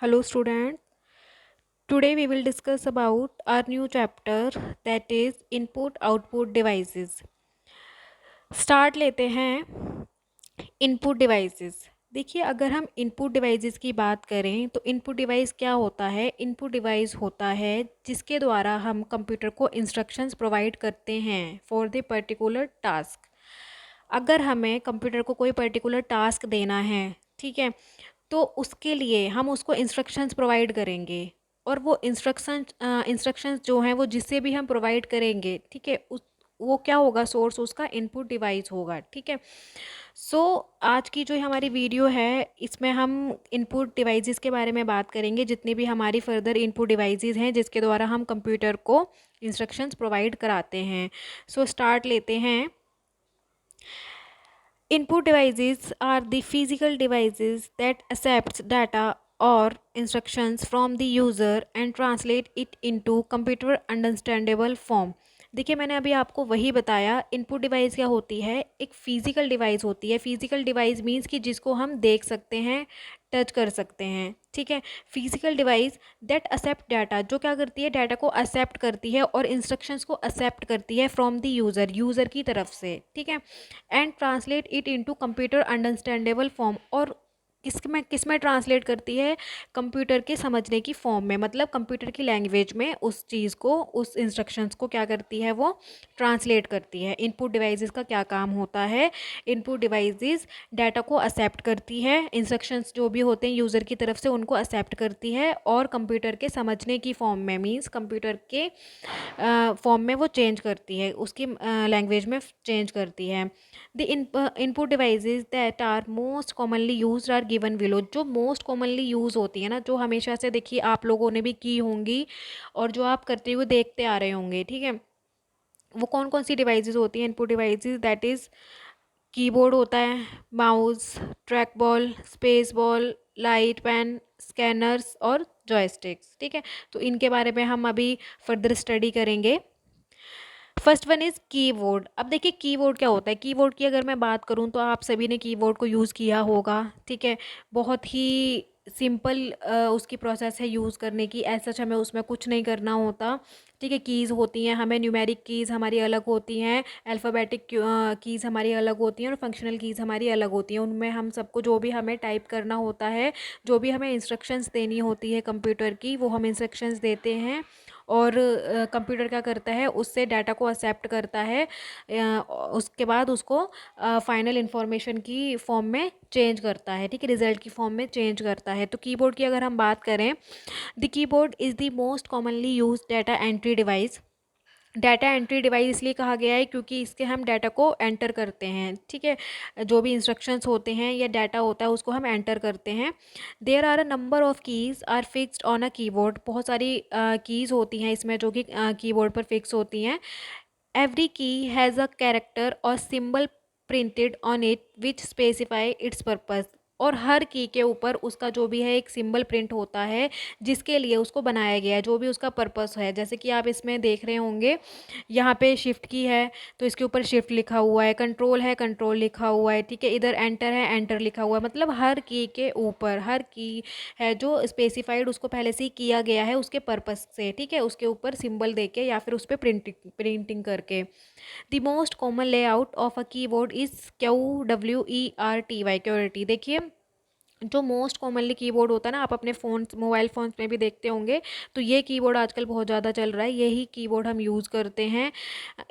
Hello student. Today we will discuss about our new chapter that is input output devices. Start लेते हैं input devices. देखिए अगर हम input devices की बात करें तो इनपुट डिवाइस क्या होता है। इनपुट डिवाइस होता है जिसके द्वारा हम कंप्यूटर को इंस्ट्रक्शंस प्रोवाइड करते हैं फॉर द पर्टिकुलर टास्क। अगर हमें कंप्यूटर को कोई पर्टिकुलर टास्क देना है, ठीक है, तो उसके लिए हम उसको इंस्ट्रक्शंस प्रोवाइड करेंगे और वो इंस्ट्रक्शंस जो हैं वो जिससे भी हम प्रोवाइड करेंगे, ठीक है, उस वो क्या होगा, सोर्स उसका इनपुट डिवाइस होगा। ठीक है। सो आज की जो हमारी वीडियो है इसमें हम इनपुट डिवाइसेस के बारे में बात करेंगे, जितनी भी हमारी फर्दर इनपुट डिवाइसेस हैं जिसके द्वारा हम कंप्यूटर को इंस्ट्रक्शंस प्रोवाइड कराते हैं। सो स्टार्ट लेते हैं। Input devices are the physical devices that accepts data or instructions from the user and translate it into computer understandable form। देखिए मैंने अभी आपको वही बताया। इनपुट डिवाइस क्या होती है, एक फिजिकल डिवाइस होती है। फिजिकल डिवाइस मीन्स कि जिसको हम देख सकते हैं, टच कर सकते हैं। ठीक है। Physical device that accept data, जो क्या करती है, डाटा को एक्सेप्ट करती है और इंस्ट्रक्शंस को एक्सेप्ट करती है फ्रॉम द यूज़र, यूज़र की तरफ से। ठीक है। And translate it into computer understandable form, और किस में ट्रांसलेट करती है, कंप्यूटर के समझने की फॉर्म में, मतलब कंप्यूटर की लैंग्वेज में उस चीज़ को, उस इंस्ट्रक्शंस को क्या करती है, वो ट्रांसलेट करती है। इनपुट डिवाइसेस का क्या काम होता है, इनपुट डिवाइसेस डाटा को एक्सेप्ट करती है, इंस्ट्रक्शंस जो भी होते हैं यूज़र की तरफ से उनको एक्सेप्ट करती है और कंप्यूटर के समझने की फॉर्म में, मीन्स कंप्यूटर के फॉर्म में वो चेंज करती है, उसकी लैंग्वेज में चेंज करती है। The input devices that are most commonly used are given below. जो मोस्ट कॉमनली यूज़ होती है ना, जो हमेशा से देखिए आप लोगों ने भी की होंगी और जो आप करते हुए देखते आ रहे होंगे, ठीक है, वो कौन कौन सी डिवाइसेस होती हैं। Input devices that is keyboard होता है, mouse, track ball, space ball, light pen, scanners और जॉयस्टिक्स। ठीक है। तो इनके बारे में हम अभी फर्दर स्टडी करेंगे। First one is keyboard. अब देखिए कीबोर्ड क्या होता है। कीबोर्ड की अगर मैं बात करूं तो आप सभी ने कीबोर्ड को यूज़ किया होगा। ठीक है। बहुत ही सिंपल उसकी प्रोसेस है यूज़ करने की। ऐसा हमें उसमें कुछ नहीं करना होता। ठीक है। कीज़ होती हैं, हमें न्यूमेरिक कीज़ हमारी अलग होती हैं, अल्फ़ाबेटिक कीज़ हमारी अलग होती हैं और फंक्शनल कीज़ हमारी अलग होती हैं। उनमें हम सबको जो भी हमें टाइप करना होता है, जो भी हमें इंस्ट्रक्शंस देनी होती है कंप्यूटर की, वो हम इंस्ट्रक्शंस देते हैं और कंप्यूटर क्या करता है, उससे डाटा को एक्सेप्ट करता है। उसके बाद उसको फाइनल इंफॉर्मेशन की फॉर्म में चेंज करता है। ठीक है। रिजल्ट की फॉर्म में चेंज करता है। तो कीबोर्ड की अगर हम बात करें, the keyboard is the most commonly use data entry device. Data entry device इसलिए कहा गया है क्योंकि इसके हम डाटा को एंटर करते हैं। ठीक है। जो भी इंस्ट्रक्शंस होते हैं या डाटा होता है उसको हम एंटर करते हैं। There are a number of keys are fixed on a keyboard. बहुत सारी कीज़ होती हैं इसमें जो कि कीबोर्ड पर फिक्स होती हैं। एवरी की हैज़ अ कैरेक्टर और symbol printed on it which specify it's purpose. और हर की के ऊपर उसका जो भी है एक सिंबल प्रिंट होता है जिसके लिए उसको बनाया गया है, जो भी उसका पर्पस है। जैसे कि आप इसमें देख रहे होंगे, यहाँ पे शिफ्ट की है तो इसके ऊपर शिफ्ट लिखा हुआ है, कंट्रोल है कंट्रोल लिखा हुआ है। ठीक है। इधर एंटर है एंटर लिखा हुआ है। मतलब हर की के ऊपर, हर की है जो स्पेसिफाइड उसको पहले से ही किया गया है उसके पर्पस से। ठीक है। उसके ऊपर सिंबल दे के या फिर उस पर प्रिंटिंग करके। The most common layout of a keyboard is QWERTY, क्योरिटी। देखिए जो मोस्ट कॉमनली कीबोर्ड होता है ना, आप अपने फ़ोन, मोबाइल फ़ोन्स में भी देखते होंगे, तो ये कीबोर्ड आजकल बहुत ज़्यादा चल रहा है, यही कीबोर्ड हम यूज़ करते हैं।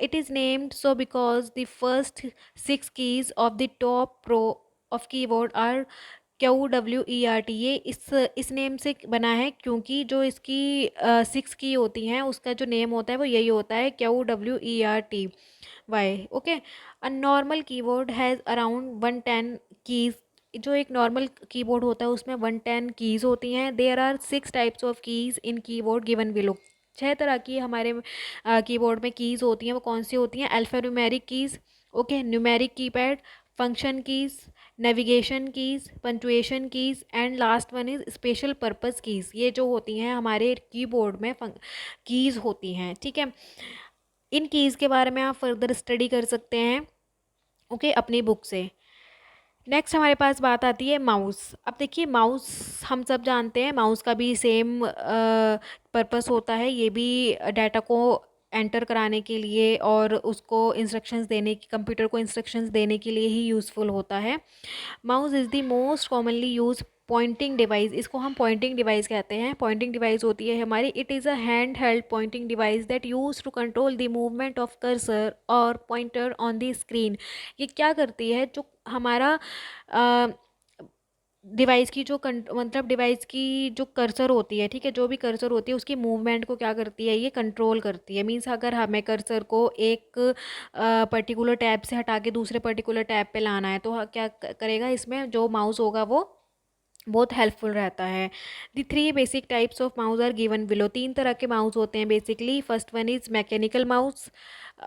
It is named so because the first 6 keys of the top row of keyboard are QWERT। ये इस नेम से बना है क्योंकि जो इसकी 6 की होती हैं उसका जो नेम होता है वो यही होता है, QWERTY। Okay. A normal keyboard has around 110 keys. जो एक नॉर्मल कीबोर्ड होता है उसमें 110 कीज़ होती हैं। There are 6 types of keys in keyboard given below. 6 तरह की हमारे कीबोर्ड में कीज़ होती हैं। वो कौन सी होती हैं? Alphanumeric keys, okay, numeric keypad, function keys, navigation keys, punctuation keys and last one is special purpose keys. ये जो होती हैं हमारे कीबोर्ड में कीज़ होती हैं। ठीक है। इन कीज़ के बारे में आप फर्दर स्टडी कर सकते हैं, ओके, अपनी बुक से। नेक्स्ट हमारे पास बात आती है माउस। अब देखिए माउस हम सब जानते हैं, माउस का भी सेम पर्पस होता है, ये भी डाटा को एंटर कराने के लिए और उसको इंस्ट्रक्शंस देने की, कंप्यूटर को इंस्ट्रक्शंस देने के लिए ही यूज़फुल होता है। Mouse is the most commonly use pointing device, इसको हम पॉइंटिंग डिवाइस कहते हैं। पॉइंटिंग डिवाइस होती है हमारी, it is a hand held pointing device that use to control the movement of cursor और पॉइंटर ऑन द स्क्रीन। ये क्या करती है, जो हमारा डिवाइस की जो मतलब डिवाइस की जो कर्सर होती है, ठीक है, जो भी कर्सर होती है उसकी मूवमेंट को क्या करती है, ये कंट्रोल करती है। मीन्स अगर हमें कर्सर को एक पर्टिकुलर टैब से हटा के दूसरे पर्टिकुलर टैब पे लाना है तो क्या करेगा, इसमें जो माउस होगा वो बहुत हेल्पफुल रहता है। The three basic types of mouse are given below, तीन तरह के माउस होते हैं basically. First one is mechanical mouse,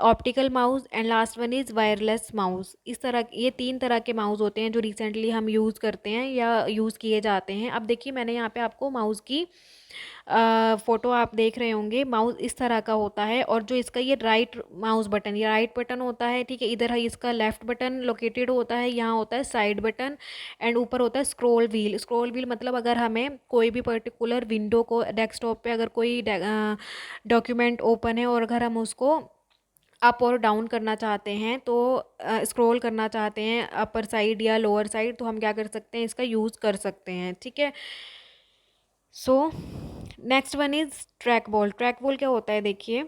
optical mouse and last one is wireless mouse. इस तरह ये तीन तरह के माउस होते हैं जो रिसेंटली हम यूज़ करते हैं या यूज़ किए जाते हैं। अब देखिए मैंने यहाँ पे आपको माउस की फ़ोटो आप देख रहे होंगे। माउस इस तरह का होता है और जो इसका ये राइट माउस बटन, ये राइट बटन होता है, ठीक है, इधर है इसका लेफ्ट बटन लोकेटेड होता है, यहाँ होता है साइड बटन एंड ऊपर होता है स्क्रॉल व्हील। स्क्रॉल व्हील मतलब अगर हमें कोई भी पर्टिकुलर विंडो को, डेस्कटॉप पे अगर कोई डॉक्यूमेंट ओपन है और अगर हम उसको अप और डाउन करना चाहते हैं तो स्क्रॉल करना चाहते हैं अपर साइड या लोअर साइड, तो हम क्या कर सकते हैं, इसका यूज़ कर सकते हैं, ठीक है। So next one is track ball. Track ball क्या होता है, देखिए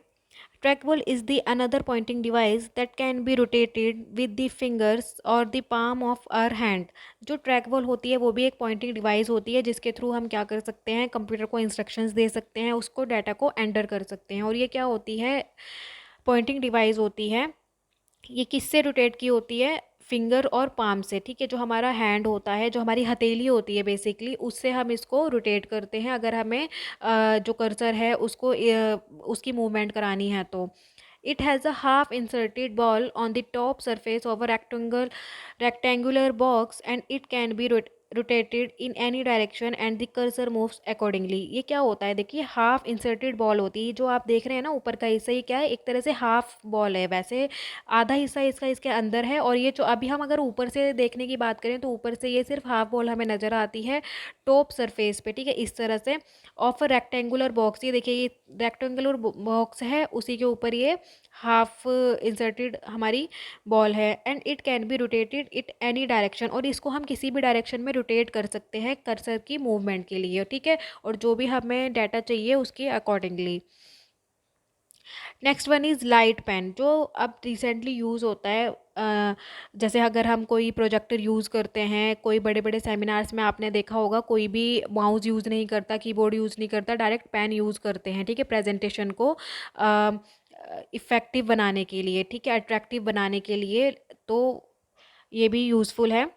track ball is the another pointing device that can be rotated with the fingers और the palm of our hand. जो ट्रैक बॉल होती है वो भी एक पॉइंटिंग डिवाइस होती है जिसके थ्रू हम क्या कर सकते हैं, कंप्यूटर को इंस्ट्रक्शंस दे सकते हैं, उसको डाटा को एंटर कर सकते हैं। और ये क्या होती है, पॉइंटिंग डिवाइस होती है। ये किससे रोटेट की होती है, फिंगर और पाम से, ठीक है। जो हमारा हैंड होता है, जो हमारी हथेली होती है बेसिकली, उससे हम इसको रोटेट करते हैं अगर हमें जो कर्सर है उसको उसकी मूवमेंट करानी है तो। It has a half inserted ball on the top surface of a rectangular box and it can be rotated in any direction and the cursor moves accordingly. ये क्या होता है, देखिए हाफ इंसर्टेड बॉल होती है, जो आप देख रहे हैं ना ऊपर का हिस्सा, ये क्या है, एक तरह से हाफ बॉल है, वैसे आधा हिस्सा इसका इसके अंदर है। और ये जो अभी हम अगर ऊपर से देखने की बात करें तो ऊपर से ये सिर्फ हाफ बॉल हमें नज़र आती है टॉप सरफेस पे, ठीक है, इस तरह से। ऑफ अ रेक्टेंगुलर बॉक्स, ये देखिए ये रेक्टेंगुलर बॉक्स है, उसी के ऊपर ये हाफ इंसर्टेड हमारी बॉल है। And it can be rotated it any direction, और इसको हम किसी भी डायरेक्शन में रोटेट कर सकते हैं कर्सर की मूवमेंट के लिए, ठीक है, और जो भी हमें डाटा चाहिए उसके accordingly. Next one is light pen, जो अब रिसेंटली यूज़ होता है। जैसे अगर हम कोई प्रोजेक्टर यूज़ करते हैं, कोई बड़े बड़े सेमिनार्स में आपने देखा होगा कोई भी माउस यूज़ नहीं करता, कीबोर्ड यूज़ नहीं करता, डायरेक्ट पेन यूज़ करते हैं, ठीक है, प्रेजेंटेशन को इफ़ेक्टिव बनाने के लिए, ठीक है, अट्रैक्टिव बनाने के लिए, तो ये भी यूज़फुल है।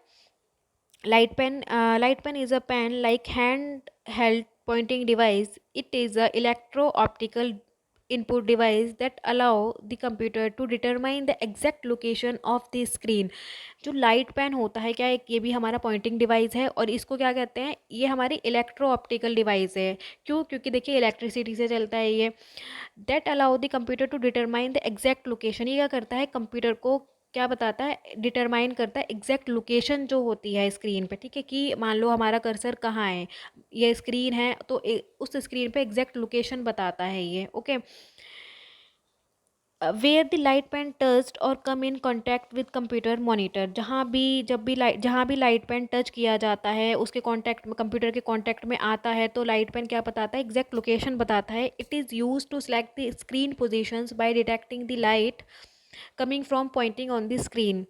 Light pen is a pen like hand-held pointing device. It is a electro-optical input device that allow the computer to determine the exact location of the screen. जो लाइट पेन होता है क्या, एक ये भी हमारा पॉइंटिंग डिवाइस है और इसको क्या कहते हैं, ये हमारी इलेक्ट्रो ऑप्टिकल डिवाइस है। क्यों, क्योंकि देखिए इलेक्ट्रिसिटी से चलता है ये। That allow the computer to determine the exact location, ये क्या करता है, कंप्यूटर को क्या बताता है, डिटरमाइन करता है एग्जैक्ट लोकेशन जो होती है स्क्रीन पे, ठीक है, कि मान लो हमारा कर्सर कहाँ है, ये स्क्रीन है तो उस स्क्रीन पे एग्जैक्ट लोकेशन बताता है ये, okay. Where the light pen touched और come in contact with computer monitor, जहाँ भी लाइट पेन टच किया जाता है उसके कॉन्टैक्ट में, कंप्यूटर के कॉन्टैक्ट में आता है, तो लाइट पेन क्या बताता है, एग्जैक्ट लोकेशन बताता है। It is use to select the screen positions by detecting the light coming from pointing on the screen.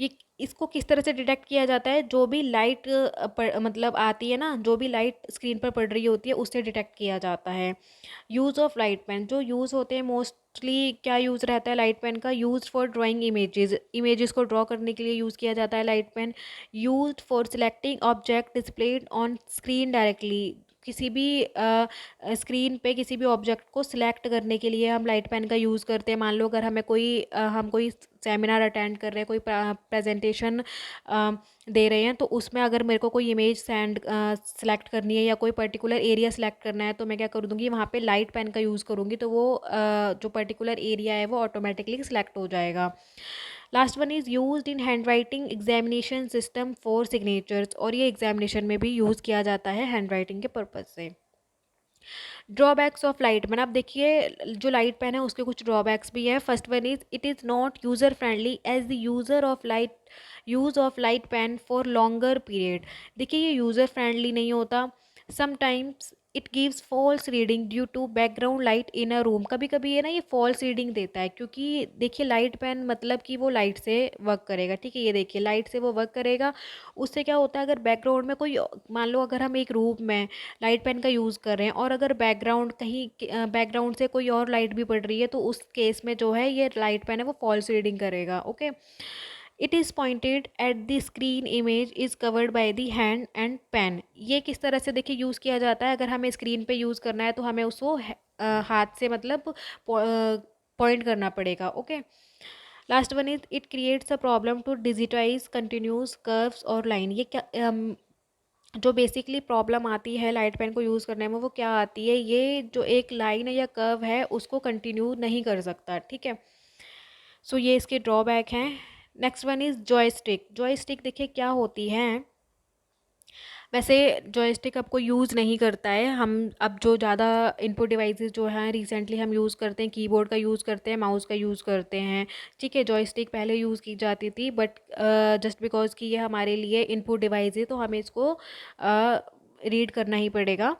ये इसको किस तरह से डिटेक्ट किया जाता है, जो भी लाइट मतलब आती है ना, जो भी लाइट स्क्रीन पर पड़ रही होती है उससे डिटेक्ट किया जाता है। यूज़ ऑफ लाइट पेन, जो यूज़ होते हैं मोस्टली, क्या यूज़ रहता है लाइट पेन का, यूज़ फॉर ड्राइंग इमेजेस को ड्रॉ करने के लिए यूज़ किया जाता है light pen. Used for selecting object displayed on screen directly, किसी भी स्क्रीन पे किसी भी ऑब्जेक्ट को सिलेक्ट करने के लिए हम लाइट पेन का यूज़ करते हैं। मान लो अगर हमें हम कोई सेमिनार अटेंड कर रहे हैं, कोई प्रेजेंटेशन दे रहे हैं, तो उसमें अगर मेरे को कोई इमेज सेलेक्ट करनी है या कोई पर्टिकुलर एरिया सेलेक्ट करना है, तो मैं क्या कर दूँगी, वहाँ पे लाइट पेन का यूज़ करूँगी, तो वो जो पर्टिकुलर एरिया है वो ऑटोमेटिकली सिलेक्ट हो जाएगा। Last one is used in hand writing examination system for signatures, और ये एग्जामिनेशन में भी यूज़ किया जाता है हैंड राइटिंग के पर्पज़ से। ड्रॉबैक्स ऑफ लाइट पेन, अब देखिए जो लाइट पेन है उसके कुछ ड्रॉबैक्स भी है। First one is it is not user friendly as the use of light pen for longer period. देखिए ये यूज़र फ्रेंडली नहीं होता। Sometimes it gives false reading due to background light in a room, कभी कभी ये ना ये false reading देता है, क्योंकि देखिए लाइट पेन मतलब कि वो लाइट से वर्क करेगा, ठीक है, ये देखिए लाइट से वो वर्क करेगा। उससे क्या होता है, अगर बैकग्राउंड में कोई, मान लो अगर हम एक रूम में लाइट पेन का यूज़ कर रहे हैं और अगर बैकग्राउंड से कोई और लाइट भी पड़ रही है, तो उस केस में जो है ये लाइट पेन है वो फॉल्स रीडिंग करेगा। Okay, it is pointed at the screen, image is covered by the hand and pen. ये किस तरह से देखिए यूज़ किया जाता है, अगर हमें स्क्रीन पे यूज़ करना है तो हमें उसको हाथ से मतलब पॉइंट करना पड़ेगा। Okay, last one is it creates a problem to digitize continuous curves और लाइन। ये क्या जो बेसिकली प्रॉब्लम आती है लाइट पेन को यूज़ करने में वो क्या आती है, ये जो एक लाइन या कर्व है उसको कंटिन्यू नहीं कर सकता, ठीक है। सो ये इसके ड्रॉबैक हैं। Next one is joystick. Joystick देखिए क्या होती है, वैसे जॉयस्टिक अब कोई यूज़ नहीं करता है, हम अब जो ज़्यादा इनपुट डिवाइसेस जो हैं रिसेंटली हम यूज़ करते हैं, कीबोर्ड का यूज़ करते हैं, माउस का यूज़ करते हैं, ठीक है। जॉयस्टिक पहले यूज़ की जाती थी, बट जस्ट बिकॉज कि ये हमारे लिए इनपुट डिवाइस है तो हमें इसको रीड करना ही पड़ेगा।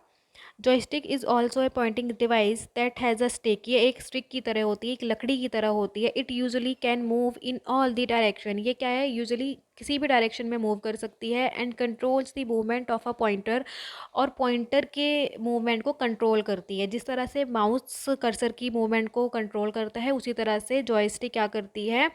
Joystick is also a Poynting device that has a stick. ये एक स्टिक की तरह होती है, एक लकड़ी की तरह होती है। It usually can move in all the direction. ये क्या है, यूजुअली किसी भी डायरेक्शन में मूव कर सकती है। And controls the movement of a pointer, और पॉइंटर के मूवमेंट को कंट्रोल करती है। जिस तरह से माउस कर्सर की मूवमेंट को कंट्रोल करता है, उसी तरह से जॉयस्टिक क्या करती है,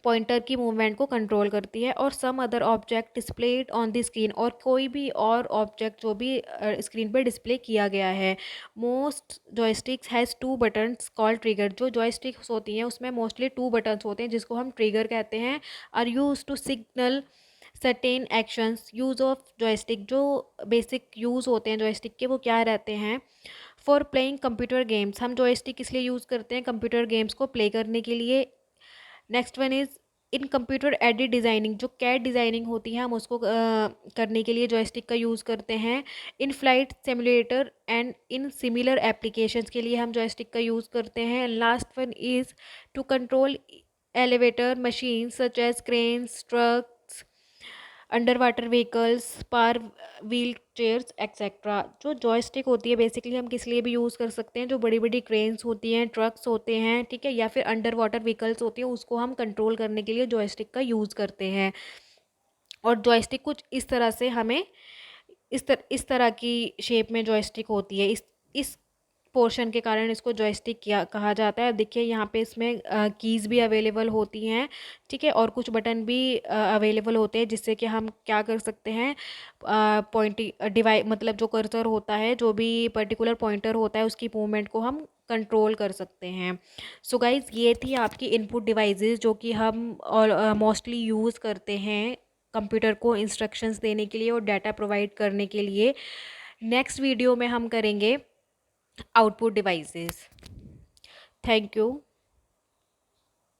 पॉइंटर की मूवमेंट को कंट्रोल करती है। और some other object displayed on the screen, और कोई भी और ऑब्जेक्ट जो भी स्क्रीन पर डिस्प्ले किया गया है। Most joysticks has two buttons called trigger. जो जॉयस्टिक्स होती हैं उसमें मोस्टली टू बटन्स होते हैं जिसको हम ट्रिगर कहते हैं। Are use to signal certain actions. Use of joystick, जो बेसिक यूज़ होते हैं जॉयस्टिक के वो क्या रहते हैं, फॉर प्लेइंग कंप्यूटर गेम्स। हम जॉयस्टिक इसलिए यूज़ करते हैं कंप्यूटर गेम्स को प्ले करने के लिए। Next one is in computer aided designing. जो कैड डिज़ाइनिंग होती है हम उसको करने के लिए जॉयस्टिक का यूज़ करते हैं। In flight simulator and in similar applications के लिए हम जॉयस्टिक का यूज़ करते हैं। Last one is to control elevator machine such as cranes, trucks, under water vehicles, power wheel chairs etcetera. जो जॉयस्टिक होती है बेसिकली हम किस लिए भी यूज़ कर सकते हैं, जो बड़ी बड़ी क्रेन्स होती हैं, ट्रक्स होते हैं, ठीक है, या फिर अंडर वाटर व्हीकल्स होती हैं, उसको हम कंट्रोल करने के लिए जॉयस्टिक का यूज़ करते हैं। और जॉयस्टिक कुछ इस तरह से हमें इस तरह की शेप में जॉयस्टिक होती है। इस पोर्शन के कारण इसको जॉयस्टिक किया कहा जाता है। देखिए यहाँ पे इसमें कीज़ भी अवेलेबल होती हैं, ठीक है, और कुछ बटन भी अवेलेबल होते हैं जिससे कि हम क्या कर सकते हैं, पॉइंटिंग डिवाइस मतलब जो कर्सर होता है, जो भी पर्टिकुलर पॉइंटर होता है उसकी मूवमेंट को हम कंट्रोल कर सकते हैं। सो गाइज ये थी आपकी इनपुट डिवाइसेस जो कि हम मोस्टली यूज़ करते हैं कंप्यूटर को इंस्ट्रक्शंस देने के लिए और डाटा प्रोवाइड करने के लिए। नेक्स्ट वीडियो में हम करेंगे आउटपुट डिवाइसेस। Thank you.